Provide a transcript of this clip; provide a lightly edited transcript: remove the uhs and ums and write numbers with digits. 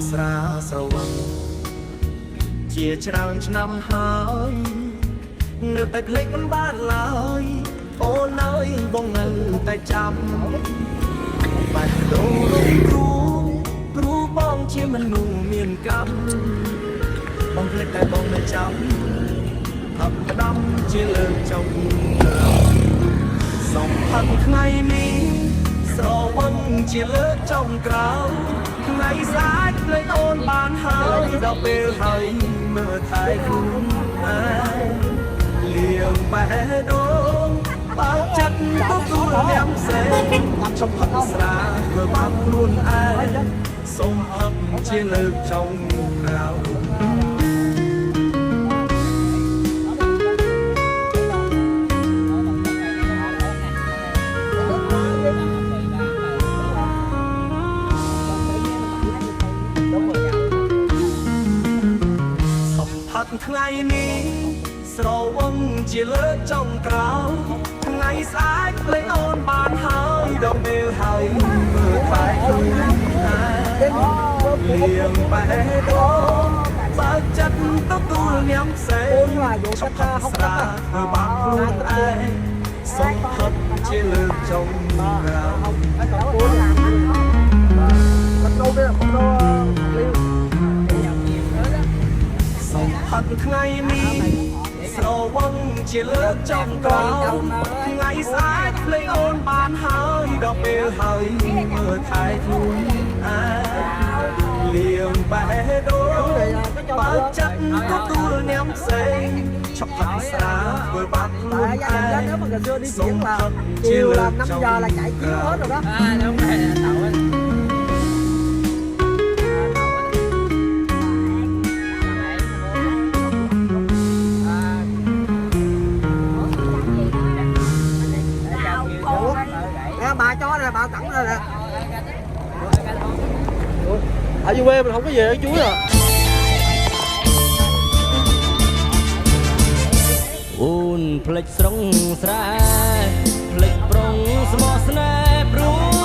ស្រាស្រវឹងជាច្រើនឆ្នាំហើយនៅតែភ្លេចមិនបានឡើយអូនអើយបងនៅតែចាំបាច់ដូរគ្រូបងជាមនុស្សមានកម្មបងភ្លេចតែបងនៅចាំហប់ក្តំជាលើកចុងសំផាត់ថ្ងៃនេះស្រវឹងជាលើកចុងក្រោយថ្ងៃស្អាតភ្លេចអូនបានហើយដល់ពេលហើយមើលថែខ្លួនឯងលៀងបេះដូងបើចិត្តទទួលលំសេឈប់ផឹកស្រាធ្វើបាបខ្លួនឯងសូមអត់ជាលើកចុងក្រោយថ្ងៃនេះស្រវឹងជាលើកចុងក្រោយថ្ងៃស្អាតភ្លេចអូនបានហើយដល់ពេលហើយមើលថែខ្លួនឯងលៀងបេះដូងបើចិត្តទទួលញ៉ាំផ្សេងឈប់ថាស្រាធ្វើបាបខ្លួនឯងសុំផុតជាលើកចុងក្រោយផឹកថ្ងៃនេះស្រវឹងជាលើកចុងក្រោយថ្ងៃស្អាតភ្លេចអូនបានហើយដល់ពេលហើយមើលថែខ្លួនឯងលៀងបេះដូងបើចិត្តទទួលញ៉ាំផ្សេងឈប់ផឹកស្រាធ្វើបាបខ្លួនឯងសូមផឹកជាលើកចុងក្រោយbà chó này bà cẳng đây nè ở dưới quê mình không có về ở chuối à ôn plek srong sra plek prong smo sne pru